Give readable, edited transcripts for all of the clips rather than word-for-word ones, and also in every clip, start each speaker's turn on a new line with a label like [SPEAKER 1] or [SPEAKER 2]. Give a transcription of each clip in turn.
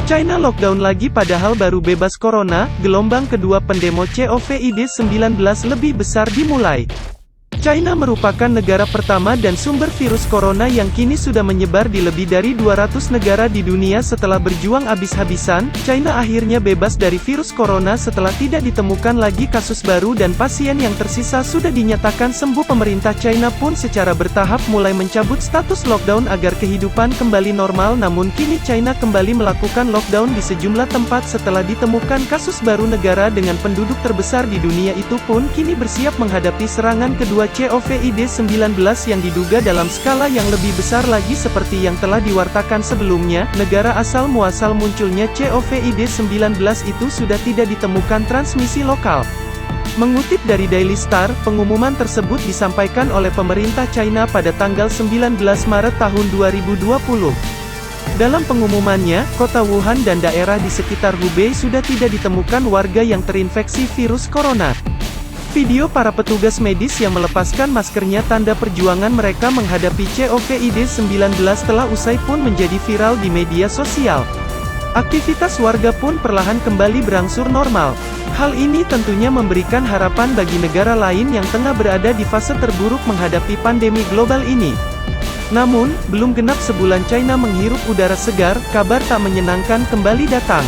[SPEAKER 1] China lockdown lagi padahal baru bebas corona, gelombang kedua pendemo COVID-19 lebih besar dimulai. China merupakan negara pertama dan sumber virus corona yang kini sudah menyebar di lebih dari 200 negara di dunia. Setelah berjuang habis-habisan, China akhirnya bebas dari virus corona setelah tidak ditemukan lagi kasus baru dan pasien yang tersisa sudah dinyatakan sembuh. Pemerintah China pun secara bertahap mulai mencabut status lockdown agar kehidupan kembali normal. Namun kini China kembali melakukan lockdown di sejumlah tempat setelah ditemukan kasus baru. Negara dengan penduduk terbesar di dunia itu pun kini bersiap menghadapi serangan kedua COVID-19 yang diduga dalam skala yang lebih besar lagi. Seperti yang telah diwartakan sebelumnya, negara asal muasal munculnya COVID-19 itu sudah tidak ditemukan transmisi lokal. Mengutip dari Daily Star, pengumuman tersebut disampaikan oleh pemerintah China pada tanggal 19 Maret tahun 2020. Dalam pengumumannya, kota Wuhan dan daerah di sekitar Hubei sudah tidak ditemukan warga yang terinfeksi virus corona. Video para petugas medis yang melepaskan maskernya tanda perjuangan mereka menghadapi COVID-19 telah usai pun menjadi viral di media sosial. Aktivitas warga pun perlahan kembali berangsur normal. Hal ini tentunya memberikan harapan bagi negara lain yang tengah berada di fase terburuk menghadapi pandemi global ini. Namun, belum genap sebulan China menghirup udara segar, kabar tak menyenangkan kembali datang.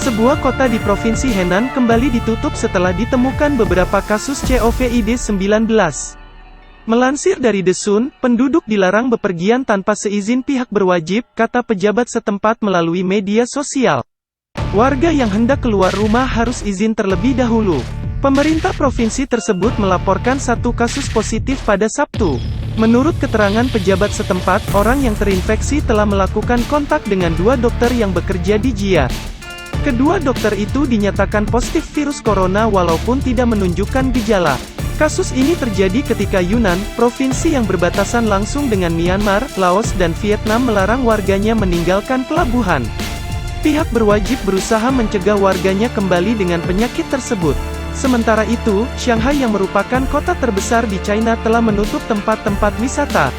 [SPEAKER 1] Sebuah kota di Provinsi Henan kembali ditutup setelah ditemukan beberapa kasus COVID-19. Melansir dari The Sun, penduduk dilarang bepergian tanpa seizin pihak berwajib, kata pejabat setempat melalui media sosial. Warga yang hendak keluar rumah harus izin terlebih dahulu. Pemerintah provinsi tersebut melaporkan satu kasus positif pada Sabtu. Menurut keterangan pejabat setempat, orang yang terinfeksi telah melakukan kontak dengan dua dokter yang bekerja di Jia. Kedua dokter itu dinyatakan positif virus corona walaupun tidak menunjukkan gejala. Kasus ini terjadi ketika Yunnan, provinsi yang berbatasan langsung dengan Myanmar, Laos dan Vietnam melarang warganya meninggalkan pelabuhan. Pihak berwajib berusaha mencegah warganya kembali dengan penyakit tersebut. Sementara itu, Shanghai yang merupakan kota terbesar di China telah menutup tempat-tempat wisata.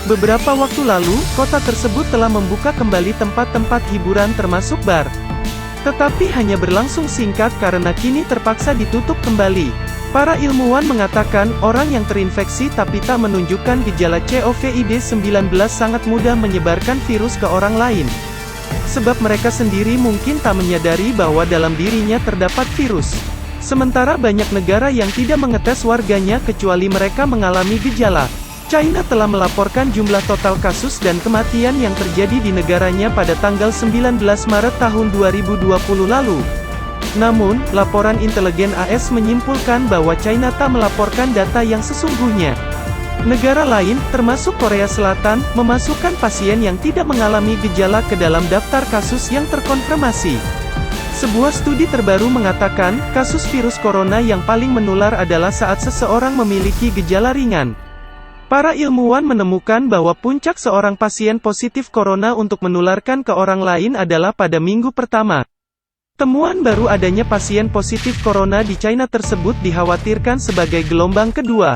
[SPEAKER 1] Beberapa waktu lalu, kota tersebut telah membuka kembali tempat-tempat hiburan termasuk bar. Tetapi hanya berlangsung singkat karena kini terpaksa ditutup kembali. Para ilmuwan mengatakan, orang yang terinfeksi tapi tak menunjukkan gejala COVID-19 sangat mudah menyebarkan virus ke orang lain. Sebab mereka sendiri mungkin tak menyadari bahwa dalam dirinya terdapat virus. Sementara banyak negara yang tidak mengetes warganya kecuali mereka mengalami gejala. China telah melaporkan jumlah total kasus dan kematian yang terjadi di negaranya pada tanggal 19 Maret tahun 2020 lalu. Namun, laporan intelijen AS menyimpulkan bahwa China tak melaporkan data yang sesungguhnya. Negara lain, termasuk Korea Selatan, memasukkan pasien yang tidak mengalami gejala ke dalam daftar kasus yang terkonfirmasi. Sebuah studi terbaru mengatakan, kasus virus corona yang paling menular adalah saat seseorang memiliki gejala ringan. Para ilmuwan menemukan bahwa puncak seorang pasien positif corona untuk menularkan ke orang lain adalah pada minggu pertama. Temuan baru adanya pasien positif corona di China tersebut dikhawatirkan sebagai gelombang kedua.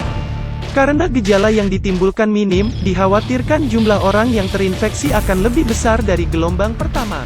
[SPEAKER 1] Karena gejala yang ditimbulkan minim, dikhawatirkan jumlah orang yang terinfeksi akan lebih besar dari gelombang pertama.